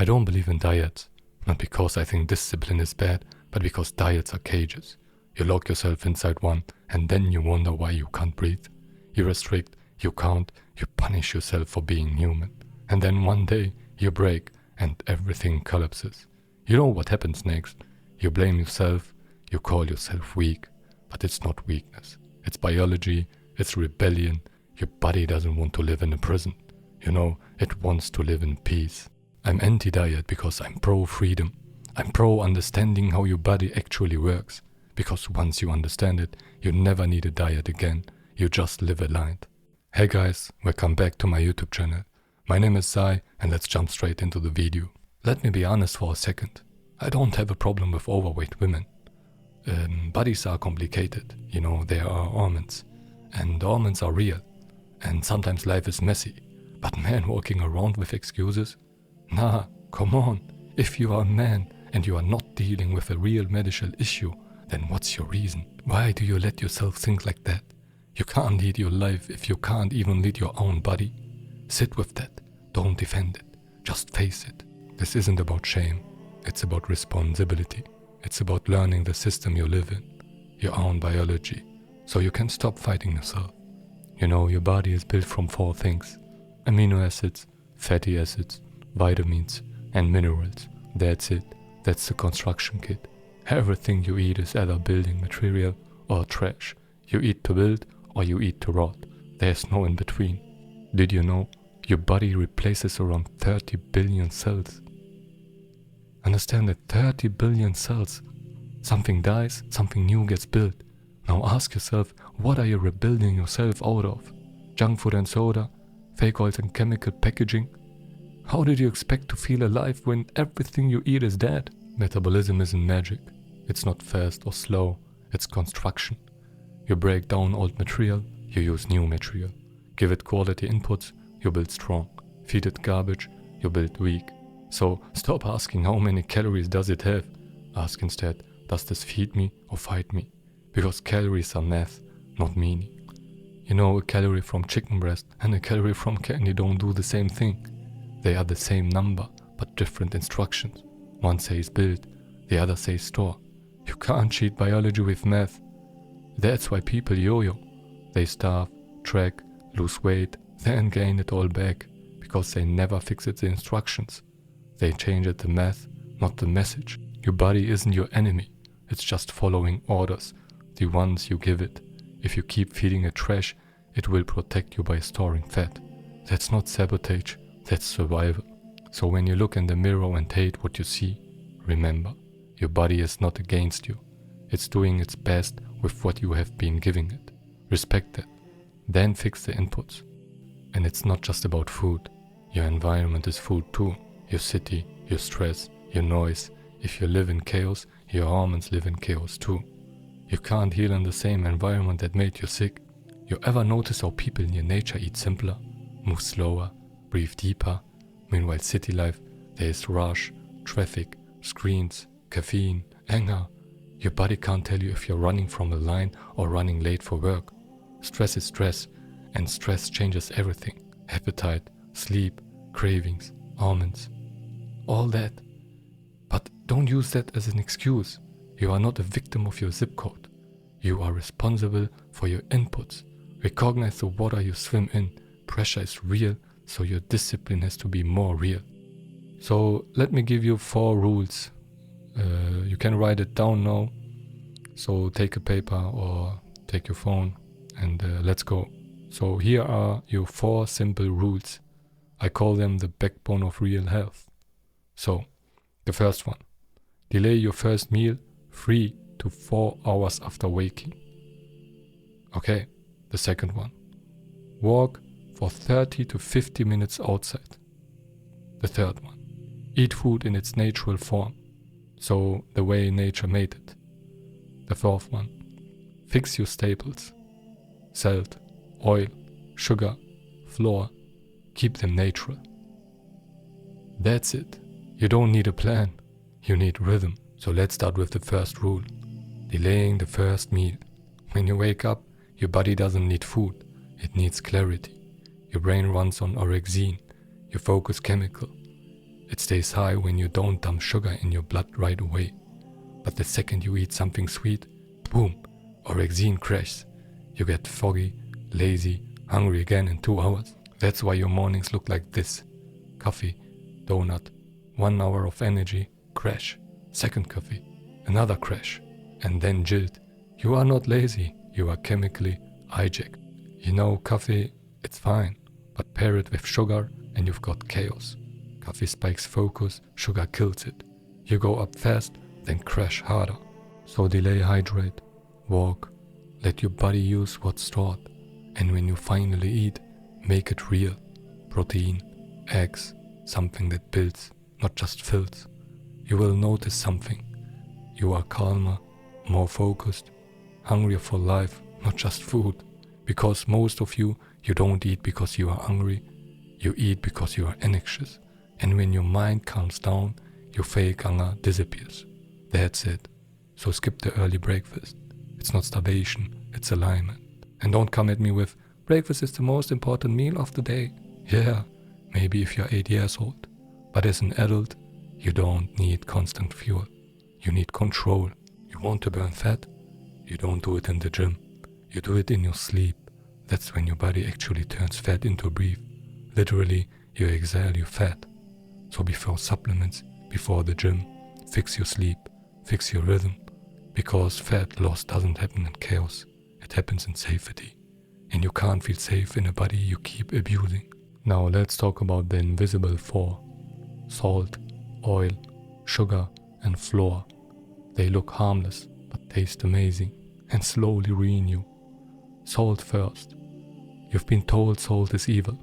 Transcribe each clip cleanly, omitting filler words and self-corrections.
I don't believe in diets, not because I think discipline is bad, but because diets are cages. You lock yourself inside one, and then you wonder why you can't breathe. You restrict, you count, you punish yourself for being human. And then one day, you break, and everything collapses. You know what happens next. You blame yourself, you call yourself weak. But it's not weakness. It's biology, it's rebellion. Your body doesn't want to live in a prison. You know, it wants to live in peace. I'm anti-diet because I'm pro-freedom. I'm pro-understanding how your body actually works. Because once you understand it, you never need a diet again. You just live aligned. Hey guys, welcome back to my YouTube channel. My name is Sai, and let's jump straight into the video. Let me be honest for a second. I don't have a problem with overweight women. Bodies are complicated. You know, there are hormones. And hormones are real. And sometimes life is messy. But men walking around with excuses? Nah, come on. If you are a man and you are not dealing with a real medical issue, then what's your reason? Why do you let yourself think like that? You can't lead your life if you can't even lead your own body. Sit with that. Don't defend it. Just face it. This isn't about shame. It's about responsibility. It's about learning the system you live in, your own biology, so you can stop fighting yourself. You know, your body is built from 4 things: amino acids, fatty acids, vitamins, and minerals. That's it. That's the construction kit. Everything you eat is either building material or trash. You eat to build or you eat to rot. There's no in between. Did you know your body replaces around 30 billion cells? Understand that 30 billion cells. Something dies, something new gets built. Now ask yourself, what are you rebuilding yourself out of? Junk food and soda? Fake oils and chemical packaging? How did you expect to feel alive when everything you eat is dead? Metabolism isn't magic. It's not fast or slow. It's construction. You break down old material, you use new material. Give it quality inputs, you build strong. Feed it garbage, you build weak. So stop asking how many calories does it have. Ask instead, does this feed me or fight me? Because calories are math, not meaning. You know, a calorie from chicken breast and a calorie from candy don't do the same thing. They are the same number, but different instructions. One says build, the other says store. You can't cheat biology with math. That's why people yo-yo. They starve, track, lose weight, then gain it all back, because they never fix it the instructions. They change it the math, not the message. Your body isn't your enemy. It's just following orders, the ones you give it. If you keep feeding it trash, it will protect you by storing fat. That's not sabotage, that's survival. So when you look in the mirror and hate what you see, remember, your body is not against you. It's doing its best with what you have been giving it. Respect that. Then fix the inputs. And it's not just about food. Your environment is food too. Your city, your stress, your noise. If you live in chaos, your hormones live in chaos too. You can't heal in the same environment that made you sick. You ever notice how people near nature eat simpler, move slower, breathe deeper? Meanwhile, city life, there is rush, traffic, screens, caffeine, anger. Your body can't tell you if you're running from a line or running late for work. Stress is stress, and stress changes everything. Appetite, sleep, cravings, hormones, all that. But don't use that as an excuse. You are not a victim of your zip code. You are responsible for your inputs. Recognize the water you swim in. Pressure is real, so your discipline has to be more real. So let me give you 4 rules. You can write it down now. So take a paper or take your phone and let's go. So here are your 4 simple rules. I call them the backbone of real health. So the first one, delay your first meal 3 to 4 hours after waking. Okay, the second one, walk for 30 to 50 minutes outside. The third one, eat food in its natural form, so the way nature made it. The fourth one, fix your staples, salt, oil, sugar, flour, keep them natural. That's it. You don't need a plan, you need rhythm. So let's start with the first rule, delaying the first meal. When you wake up, your body doesn't need food, it needs clarity. Your brain runs on orexin, your focus chemical. It stays high when you don't dump sugar in your blood right away. But the second you eat something sweet, boom, orexin crashes. You get foggy, lazy, hungry again in 2 hours. That's why your mornings look like this. Coffee, donut, 1 hour of energy, crash. Second coffee, another crash. And then jilt. You are not lazy, you are chemically hijacked. Coffee, it's fine, but pair it with sugar and you've got chaos. Coffee spikes focus, sugar kills it. You go up fast, then crash harder. So delay hydrate, walk, let your body use what's stored. And when you finally eat, make it real. Protein, eggs, something that builds, not just fills. You will notice something. You are calmer, more focused, hungrier for life, not just food. Because most of you don't eat because you are hungry, you eat because you are anxious. And when your mind calms down, your fake hunger disappears. That's it. So skip the early breakfast. It's not starvation, it's alignment. And don't come at me with, breakfast is the most important meal of the day. Yeah, maybe if you're 8 years old. But as an adult, you don't need constant fuel. You need control. You want to burn fat? You don't do it in the gym. You do it in your sleep. That's when your body actually turns fat into breath. Literally, you exhale your fat. So before supplements, before the gym, fix your sleep, fix your rhythm. Because fat loss doesn't happen in chaos. It happens in safety. And you can't feel safe in a body you keep abusing. Now let's talk about the invisible four. Salt, oil, sugar, and flour. They look harmless, but taste amazing, and slowly ruin you. Salt first. You've been told salt is evil.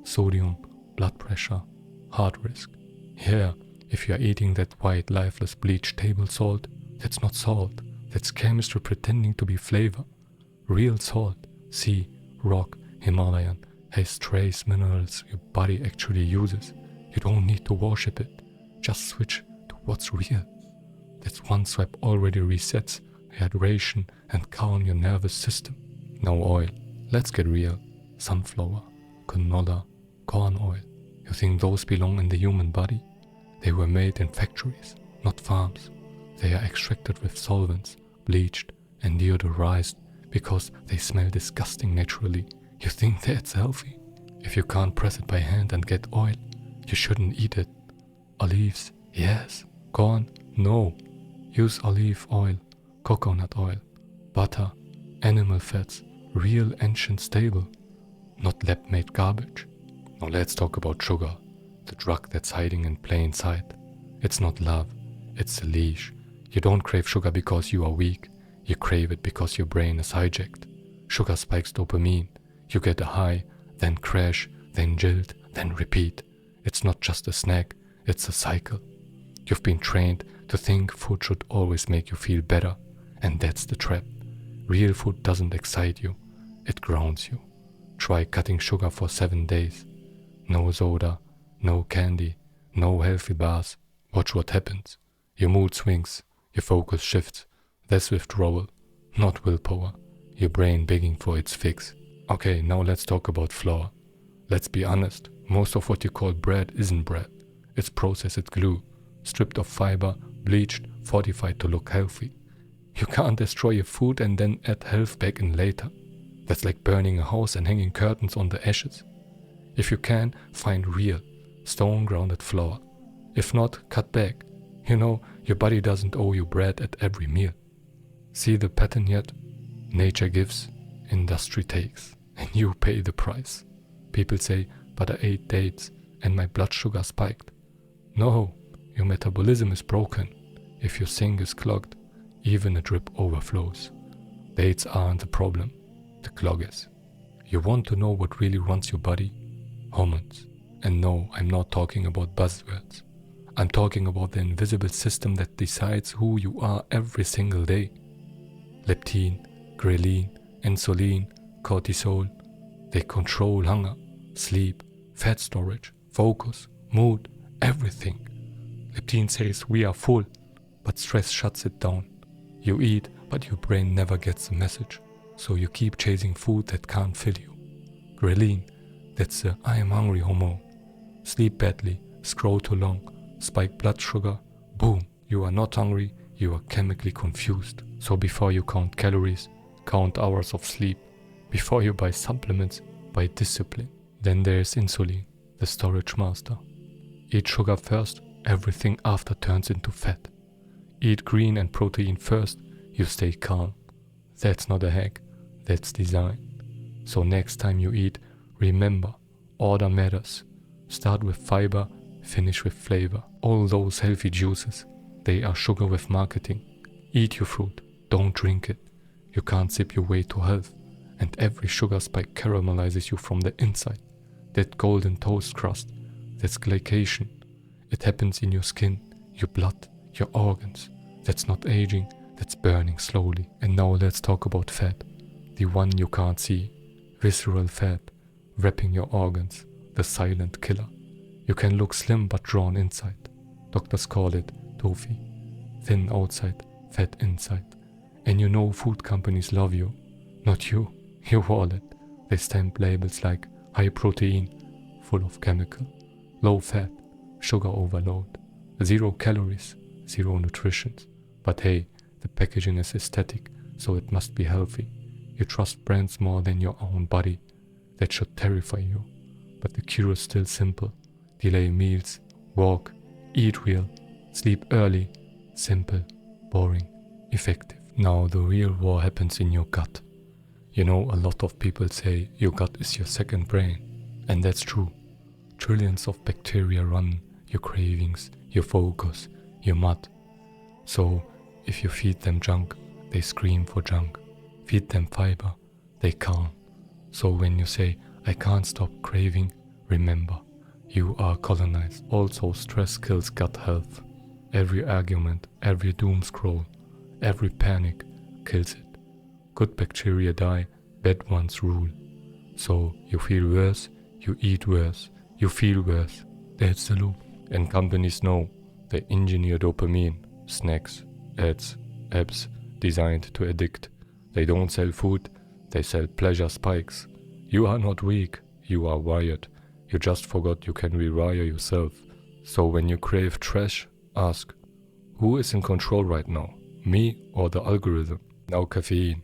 Sodium, blood pressure, heart risk. Yeah, if you're eating that white, lifeless, bleached table salt, that's not salt. That's chemistry pretending to be flavor. Real salt, sea, rock, Himalayan, has trace minerals your body actually uses. You don't need to worship it. Just switch to what's real. That's one swipe already resets hydration and calm your nervous system. Now oil. Let's get real. Sunflower, canola, corn oil. You think those belong in the human body? They were made in factories, not farms. They are extracted with solvents, bleached and deodorized because they smell disgusting naturally. You think that's healthy? If you can't press it by hand and get oil, you shouldn't eat it. Olives, yes. Corn, no. Use olive oil, coconut oil, butter, animal fats, real ancient stable, not lab-made garbage. Now let's talk about sugar, the drug that's hiding in plain sight. It's not love, it's a leash. You don't crave sugar because you are weak, you crave it because your brain is hijacked. Sugar spikes dopamine, you get a high, then crash, then jilt, then repeat. It's not just a snack, it's a cycle. You've been trained to think food should always make you feel better, and that's the trap. Real food doesn't excite you, it grounds you. Try cutting sugar for 7 days. No soda, no candy, no healthy bars. Watch what happens. Your mood swings, your focus shifts. That's withdrawal, not willpower. Your brain begging for its fix. Okay, now let's talk about flour. Let's be honest, most of what you call bread isn't bread. It's processed glue, stripped of fiber, bleached, fortified to look healthy. You can't destroy your food and then add health back in later. That's like burning a house and hanging curtains on the ashes. If you can, find real, stone-grounded flour. If not, cut back. Your body doesn't owe you bread at every meal. See the pattern yet? Nature gives, industry takes, and you pay the price. People say, but I ate dates and my blood sugar spiked. No, your metabolism is broken. If your sink is clogged, even a drip overflows. Dates aren't the problem, the clog is. You want to know what really runs your body? Hormones. And no, I'm not talking about buzzwords. I'm talking about the invisible system that decides who you are every single day. Leptin, ghrelin, insulin, cortisol. They control hunger, sleep, fat storage, focus, mood, everything. Leptin says we are full, but stress shuts it down. You eat, but your brain never gets the message, so you keep chasing food that can't fill you. Ghrelin, that's the I am hungry hormone. Sleep badly, scroll too long, spike blood sugar, boom, you are not hungry, you are chemically confused. So before you count calories, count hours of sleep. Before you buy supplements, buy discipline. Then there is insulin, the storage master. Eat sugar first, everything after turns into fat. Eat green and protein first, you stay calm. That's not a hack, that's design. So next time you eat, remember, order matters. Start with fiber, finish with flavor. All those healthy juices, they are sugar with marketing. Eat your fruit, don't drink it. You can't sip your way to health. And every sugar spike caramelizes you from the inside. That golden toast crust, that's glycation. It happens in your skin, your blood, your organs. That's not aging, that's burning slowly. And now let's talk about fat. The one you can't see. Visceral fat, wrapping your organs. The silent killer. You can look slim but drawn inside. Doctors call it tofu. Thin outside, fat inside. And you know food companies love you. Not you, your wallet. They stamp labels like high protein, full of chemical, low fat, sugar overload, 0 calories, 0 nutrition. But hey, the packaging is aesthetic, so it must be healthy. You trust brands more than your own body. That should terrify you. But the cure is still simple. Delay meals, walk, eat real, sleep early. Simple, boring, effective. Now the real war happens in your gut. You know, a lot of people say your gut is your second brain. And that's true. Trillions of bacteria run your cravings, your focus, your mood. So if you feed them junk, they scream for junk. Feed them fiber, they calm. So when you say, I can't stop craving, remember, you are colonized. Also, stress kills gut health. Every argument, every doom scroll, every panic kills it. Good bacteria die, bad ones rule. So you feel worse, you eat worse, you feel worse. That's the loop. And companies know they engineer dopamine, snacks, ads, apps designed to addict. They don't sell food, they sell pleasure spikes. You are not weak, you are wired. You just forgot you can rewire yourself. So when you crave trash, ask, who is in control right now? Me or the algorithm? Now caffeine.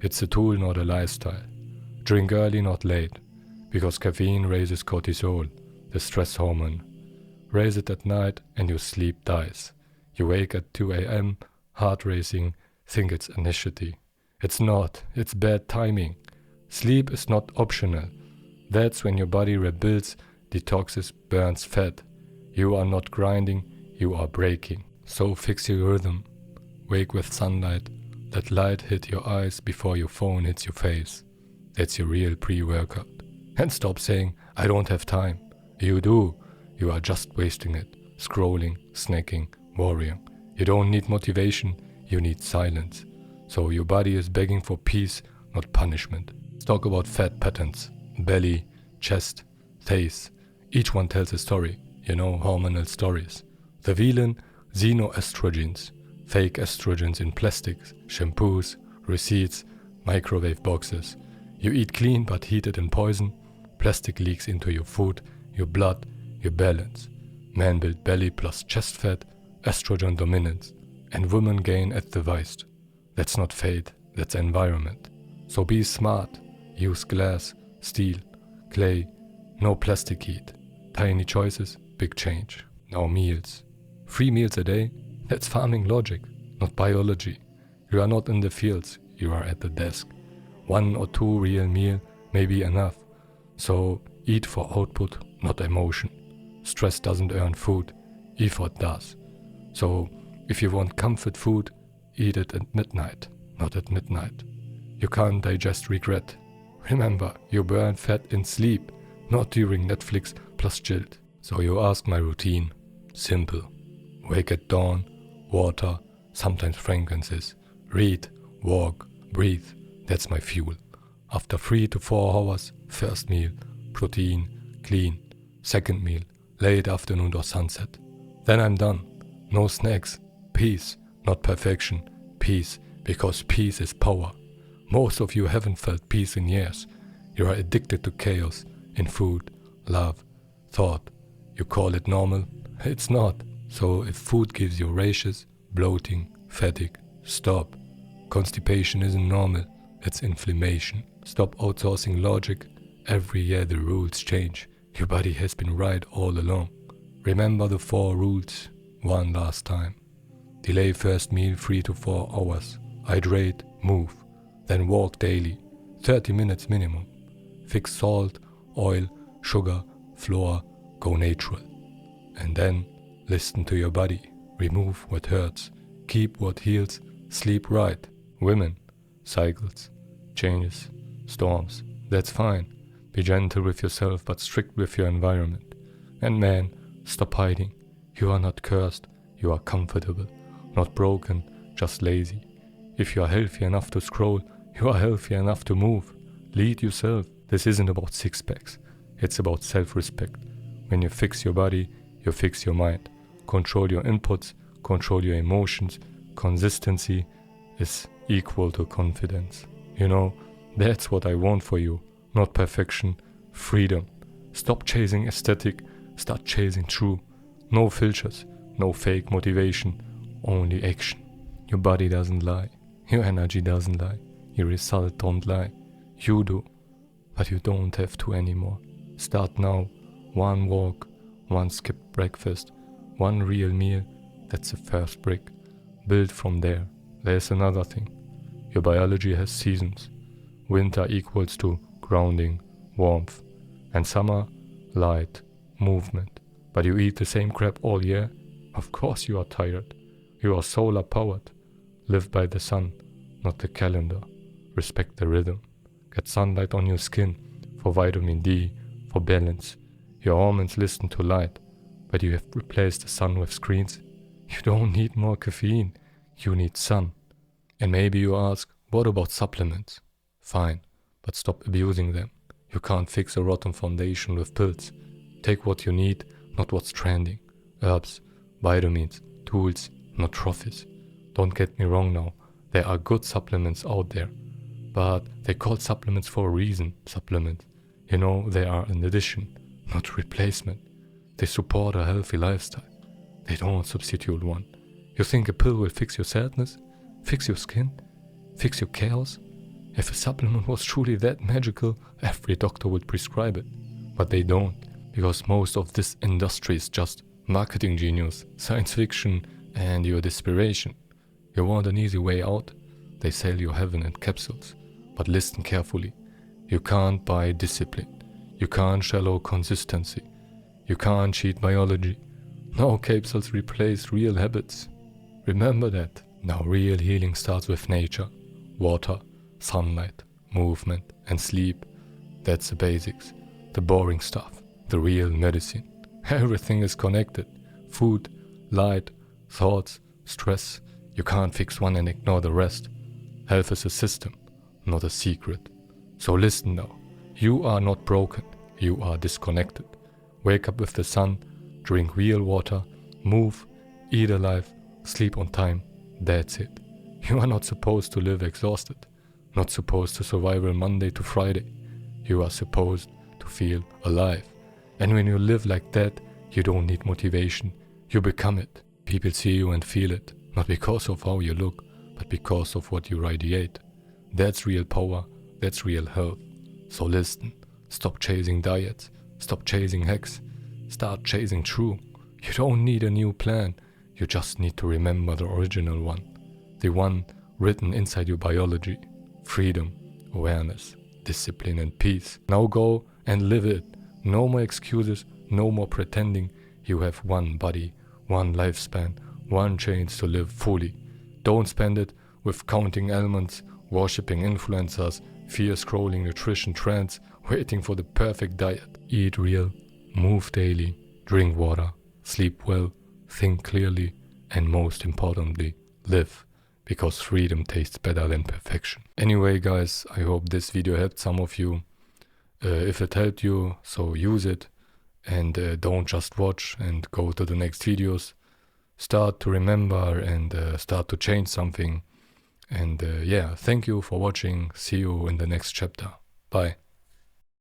It's a tool, not a lifestyle. Drink early, not late. Because caffeine raises cortisol, the stress hormone. Raise it at night and your sleep dies. You wake at 2 a.m., heart racing, think it's initiative. It's not, it's bad timing. Sleep is not optional. That's when your body rebuilds, detoxes, burns fat. You are not grinding, you are breaking. So fix your rhythm. Wake with sunlight. Let light hit your eyes before your phone hits your face. That's your real pre-workout. And stop saying, I don't have time. You do. You are just wasting it. Scrolling, snacking, worrying. You don't need motivation, you need silence. So your body is begging for peace, not punishment. Let's talk about fat patterns. Belly, chest, face. Each one tells a story. You know, hormonal stories. The villain, xenoestrogens. Fake estrogens in plastics, shampoos, receipts, microwave boxes. You eat clean but heated in poison. Plastic leaks into your food, your blood, your balance. Men build belly plus chest fat, estrogen dominance. And women gain at the waist. That's not fate, that's environment. So be smart. Use glass, steel, clay, no plastic heat. Tiny choices, big change. Now meals. 3 meals a day? That's farming logic, not biology. You are not in the fields, you are at the desk. 1 or 2 real meals may be enough. So eat for output, not emotion. Stress doesn't earn food, effort does. So if you want comfort food, eat it at midnight, not at midnight. You can't digest regret. Remember, you burn fat in sleep, not during Netflix plus chilled. So you ask my routine. Simple. Wake at dawn, water, sometimes fragrances. Read, walk, breathe. That's my fuel. After 3 to 4 hours, first meal, protein, clean. Second meal, late afternoon or sunset. Then I'm done. No snacks. Peace, not perfection. Peace, because peace is power. Most of you haven't felt peace in years. You are addicted to chaos in food, love, thought. You call it normal? It's not. So if food gives you rashes, bloating, fatigue, stop. Constipation isn't normal, it's inflammation. Stop outsourcing logic. Every year the rules change. Your body has been right all along. Remember the 4 rules one last time. Delay first meal 3 to 4 hours. Hydrate, move. Then walk daily, 30 minutes minimum. Fix salt, oil, sugar, flour, go natural. And then listen to your body. Remove what hurts. Keep what heals. Sleep right. Women, cycles, changes, storms. That's fine. Be gentle with yourself but strict with your environment. And man, stop hiding. You are not cursed. You are comfortable. Not broken, just lazy. If you are healthy enough to scroll, you are healthy enough to move. Lead yourself. This isn't about six-packs. It's about self-respect. When you fix your body, you fix your mind. Control your inputs, control your emotions. Consistency is equal to confidence. You know, that's what I want for you. Not perfection, freedom. Stop chasing aesthetic, start chasing true. No filters, no fake motivation, only action. Your body doesn't lie. Your energy doesn't lie. Your results don't lie. You do. But you don't have to anymore. Start now. 1 walk, 1 skipped breakfast, 1 real meal. That's the first brick. Build from there. There's another thing. Your biology has seasons. Winter equals to grounding, warmth. And summer, light, movement. But you eat the same crap all year? Of course you are tired. You are solar powered. Live by the sun, not the calendar. Respect the rhythm. Get sunlight on your skin for vitamin D, for balance. Your hormones listen to light, but you have replaced the sun with screens. You don't need more caffeine. You need sun. And maybe you ask, what about supplements? Fine, but stop abusing them. You can't fix a rotten foundation with pills. Take what you need, not what's trending. Herbs, vitamins, tools, not trophies. Don't get me wrong now. There are good supplements out there. But they call supplements for a reason, supplements. You know, they are an addition, not replacement. They support a healthy lifestyle. They don't substitute one. You think a pill will fix your sadness? Fix your skin? Fix your chaos? If a supplement was truly that magical, every doctor would prescribe it. But they don't, because most of this industry is just marketing genius, science fiction, and your desperation. You want an easy way out? They sell you heaven in capsules. But listen carefully. You can't buy discipline. You can't shallow consistency. You can't cheat biology. No capsules replace real habits. Remember that. Now real healing starts with nature. Water, sunlight, movement, and sleep. That's the basics. The boring stuff. The real medicine. Everything is connected. Food, light, thoughts, stress. You can't fix one and ignore the rest. Health is a system, not a secret. So listen now. You are not broken. You are disconnected. Wake up with the sun, drink real water, move, eat alive, sleep on time. That's it. You are not supposed to live exhausted. Not supposed to survive Monday to Friday. You are supposed to feel alive. And when you live like that, you don't need motivation. You become it. People see you and feel it. Not because of how you look, but because of what you radiate. That's real power. That's real health. So listen. Stop chasing diets. Stop chasing hacks. Start chasing true. You don't need a new plan. You just need to remember the original one. The one written inside your biology. Freedom, awareness, discipline and peace. Now go and live it. No more excuses. No more pretending. You have one body, one lifespan, one chance to live fully. Don't spend it with counting almonds, worshipping influencers, fear scrolling nutrition trends, waiting for the perfect diet. Eat real, move daily, drink water, sleep well, think clearly, and most importantly, live. Because freedom tastes better than perfection. Anyway guys, I hope this video helped some of you. If it helped you, so use it. And don't just watch and go to the next videos. Start to remember and start to change something. And yeah, thank you for watching. See you in the next chapter. Bye.